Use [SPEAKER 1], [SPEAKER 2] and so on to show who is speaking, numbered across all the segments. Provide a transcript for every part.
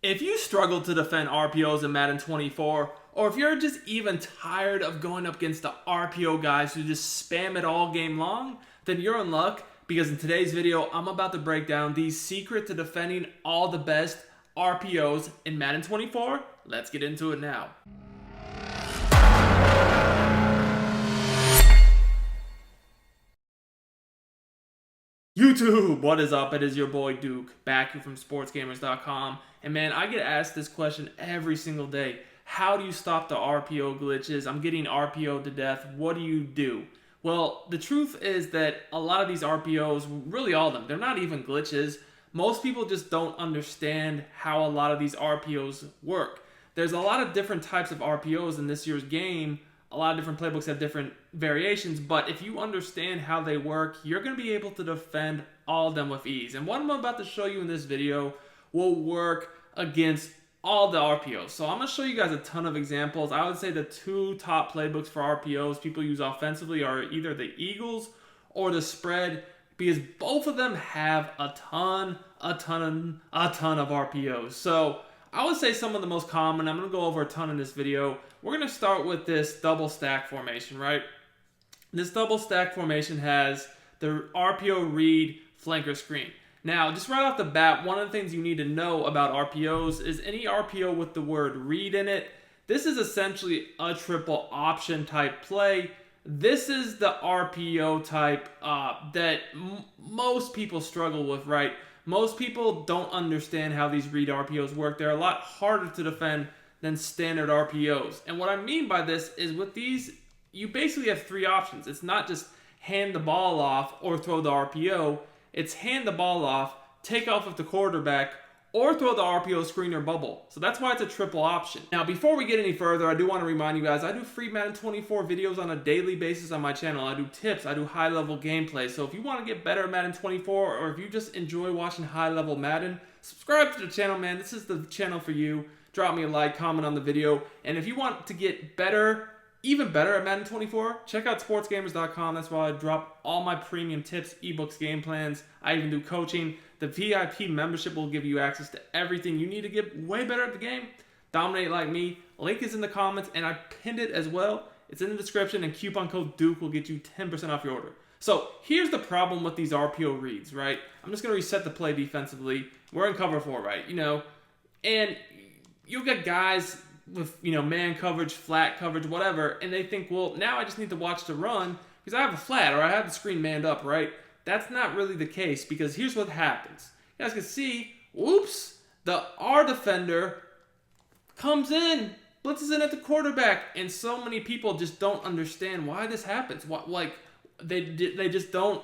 [SPEAKER 1] If you struggle to defend RPOs in Madden 24, or if you're just even tired of going up against the RPO guys who just spam it all game long, then you're in luck, because in today's video, I'm about to break down the secret to defending all the best RPOs in Madden 24. Let's get into it now. YouTube, what is up? It is your boy Duke, back here from sportsgamers.com. And man, I get asked this question every single day. How do you stop the RPO glitches? I'm getting RPO'd to death. What do you do? Well, the truth is that a lot of these RPOs, really all of them, they're not even glitches. Most people just don't understand how a lot of these RPOs work. There's a lot of different types of RPOs in this year's game. A lot of different playbooks have different variations, but if you understand how they work, you're going to be able to defend all of them with ease. And what I'm about to show you in this video will work against all the RPOs. So I'm going to show you guys a ton of examples. I would say the two top playbooks for RPOs people use offensively are either the Eagles or the spread, because both of them have a ton of RPOs. So I would say some of the most common, I'm going to go over a ton in this video. We're going to start with this double stack formation, right? This double stack formation has the RPO read flanker screen. Now, just right off the bat, one of the things you need to know about RPOs is any RPO with the word read in it, this is essentially a triple option type play. This is the RPO type that most people struggle with, right? Most people don't understand how these read RPOs work. They're a lot harder to defend than standard RPOs. And what I mean by this is with these, you basically have three options. It's not just hand the ball off or throw the RPO. It's hand the ball off, take off with the quarterback, or throw the RPO screen or bubble. So that's why it's a triple option. Now, before we get any further, I do want to remind you guys, I do free Madden 24 videos on a daily basis on my channel. I do tips, I do high-level gameplay. So if you want to get better at Madden 24, or if you just enjoy watching high-level Madden, subscribe to the channel, man. This is the channel for you. Drop me a like, comment on the video. And if you want to get better, even better at Madden 24, check out sportsgamers.com. That's where I drop all my premium tips, ebooks, game plans. I even do coaching. The VIP membership will give you access to everything you need to get way better at the game. Dominate like me. Link is in the comments, and I pinned it as well. It's in the description, and coupon code Duke will get you 10% off your order. So here's the problem with these RPO reads, right? I'm just going to reset the play defensively. We're in cover 4, right? And you'll get guys with, man coverage, flat coverage, whatever, and they think, well, now I just need to watch the run because I have a flat or I have the screen manned up, right? That's not really the case, because here's what happens. You guys can see, whoops, the R defender comes in, blitzes in at the quarterback, and so many people just don't understand why this happens. They just don't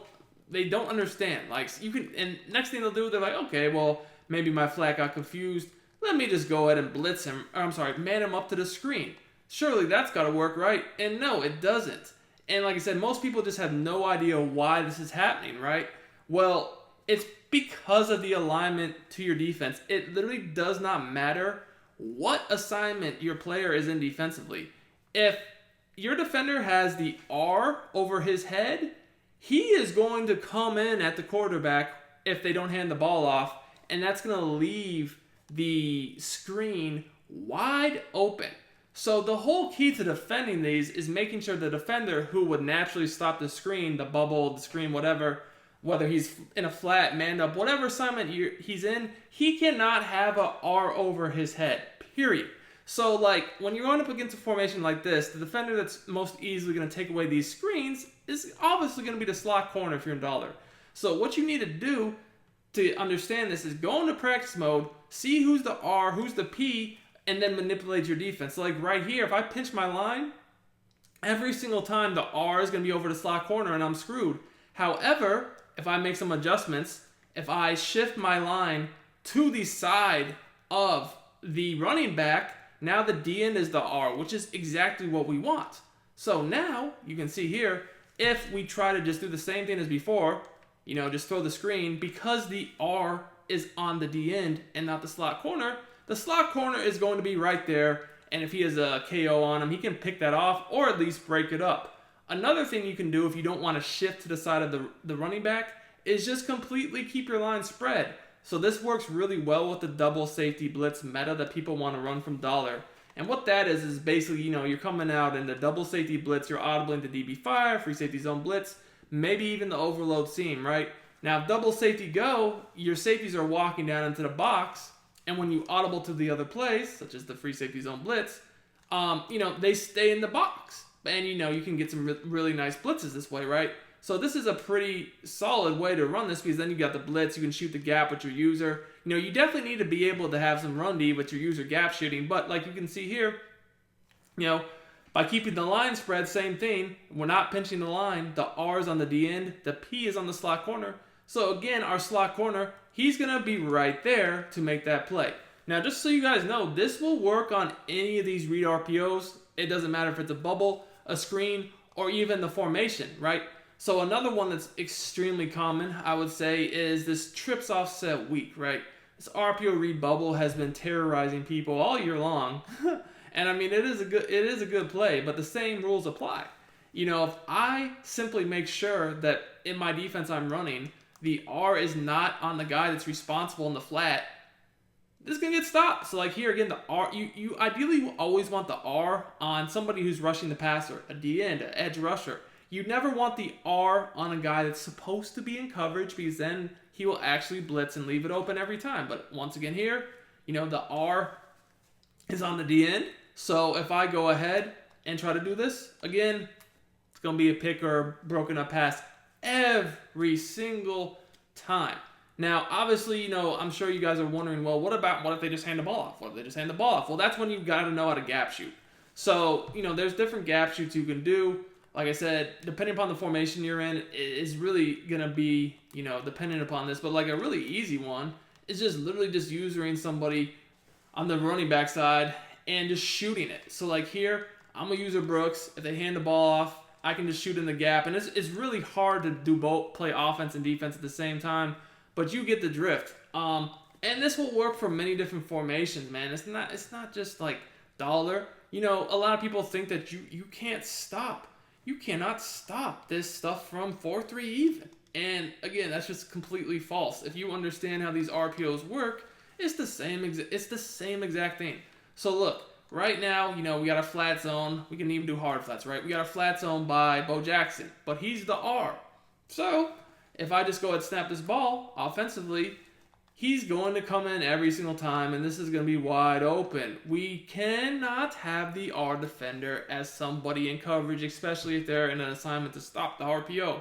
[SPEAKER 1] understand. And next thing they'll do, they're like, okay, well, maybe my flat got confused. Let me just go ahead and blitz him, man him up to the screen. Surely that's got to work, right? And no, it doesn't. And like I said, most people just have no idea why this is happening, right? Well, it's because of the alignment to your defense. It literally does not matter what assignment your player is in defensively. If your defender has the R over his head, he is going to come in at the quarterback if they don't hand the ball off, and that's going to leave the screen wide open. So the whole key to defending these is making sure the defender who would naturally stop the screen, the bubble, the screen, whatever, whether he's in a flat, manned up, whatever assignment he's in, he cannot have a R over his head, period. So when you're going up against a formation like this, the defender that's most easily going to take away these screens is obviously going to be the slot corner if you're in dollar. So what you need to do to understand this is go into practice mode, see who's the R, who's the P, and then manipulate your defense. So right here, if I pinch my line, every single time the R is going to be over the slot corner and I'm screwed. However, if I make some adjustments, if I shift my line to the side of the running back, now the D end is the R, which is exactly what we want. So now, you can see here, if we try to just do the same thing as before, just throw the screen, because the R is on the D end and not the slot corner, the slot corner is going to be right there, and if he has a KO on him, he can pick that off or at least break it up. Another thing you can do if you don't want to shift to the side of the running back is just completely keep your line spread. So this works really well with the double safety blitz meta that people want to run from dollar. And what that is basically, you're coming out in the double safety blitz, you're audibling the DB fire, free safety zone blitz, maybe even the overload seam, right? Now, if double safety go, your safeties are walking down into the box, and when you audible to the other plays, such as the free safety zone blitz, they stay in the box. And, you can get some really nice blitzes this way, right? So this is a pretty solid way to run this because then you got the blitz, you can shoot the gap with your user. You definitely need to be able to have some run D with your user gap shooting, but like you can see here, by keeping the line spread, same thing. We're not pinching the line. The R is on the D end, the P is on the slot corner. So again, our slot corner, he's going to be right there to make that play. Now, just so you guys know, this will work on any of these read RPOs. It doesn't matter if it's a bubble, a screen, or even the formation, right? So another one that's extremely common, I would say, is this trips offset weak, right? This RPO read bubble has been terrorizing people all year long. And I mean, it is a good play, but the same rules apply. If I simply make sure that in my defense I'm running, the R is not on the guy that's responsible in the flat, this is going to get stopped. So like here again, the R, you ideally always want the R on somebody who's rushing the passer, a D end, an edge rusher. You never want the R on a guy that's supposed to be in coverage because then he will actually blitz and leave it open every time. But once again here, the R is on the D end. So if I go ahead and try to do this, again, it's going to be a pick or broken up pass every single time. Now, obviously, I'm sure you guys are wondering, well, what if they just hand the ball off? What if they just hand the ball off? Well, that's when you've got to know how to gap shoot. So, there's different gap shoots you can do. Like I said, depending upon the formation you're in, is really going to be, dependent upon this. But like a really easy one is just literally just using somebody on the running back side and just shooting it. So like here, I'm going to use a Brooks. If they hand the ball off, I can just shoot in the gap. And it's really hard to do both, play offense and defense at the same time. But you get the drift. And this will work for many different formations, man. It's not just like dollar. A lot of people think that you can't stop. You cannot stop this stuff from 4-3 even. And again, that's just completely false. If you understand how these RPOs work, it's the same exact thing. So look, right now, we got a flat zone. We can even do hard flats, right? We got a flat zone by Bo Jackson, but he's the R. So if I just go ahead and snap this ball offensively, he's going to come in every single time, and this is going to be wide open. We cannot have the R defender as somebody in coverage, especially if they're in an assignment to stop the RPO.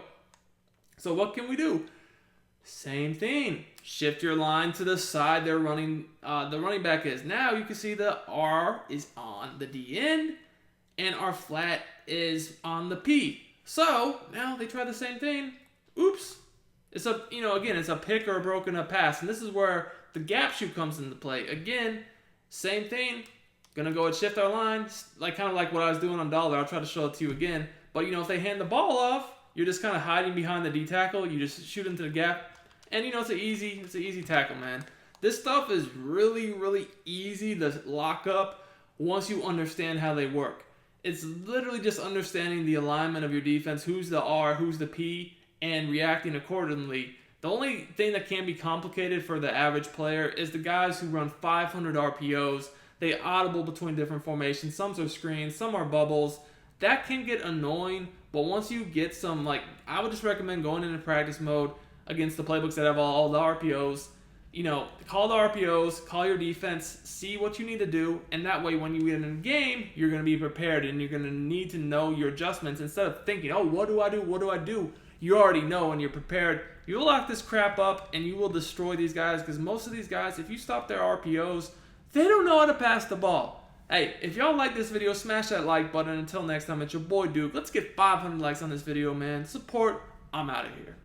[SPEAKER 1] So what can we do? Same thing. Shift your line to the side the running back is. Now you can see the R is on the D end, and our flat is on the P. So now they try the same thing. Oops. It's it's a pick or a broken up pass. And this is where the gap shoot comes into play. Again, same thing. Gonna go and shift our line, kind of like what I was doing on dollar. I'll try to show it to you again. But if they hand the ball off, you're just kind of hiding behind the D tackle. You just shoot into the gap. And it's an easy tackle, man. This stuff is really, really easy to lock up once you understand how they work. It's literally just understanding the alignment of your defense, who's the R, who's the P, and reacting accordingly. The only thing that can be complicated for the average player is the guys who run 500 RPOs. They audible between different formations. Some are screens, some are bubbles. That can get annoying, but once you get some, I would just recommend going into practice mode against the playbooks that have all the RPOs. Call the RPOs, call your defense, see what you need to do, and that way when you get in a game, you're going to be prepared and you're going to need to know your adjustments instead of thinking, oh, what do I do? You already know and you're prepared. You'll lock this crap up and you will destroy these guys because most of these guys, if you stop their RPOs, they don't know how to pass the ball. Hey, if y'all like this video, smash that like button. Until next time, it's your boy Duke. Let's get 500 likes on this video, man. Support. I'm out of here.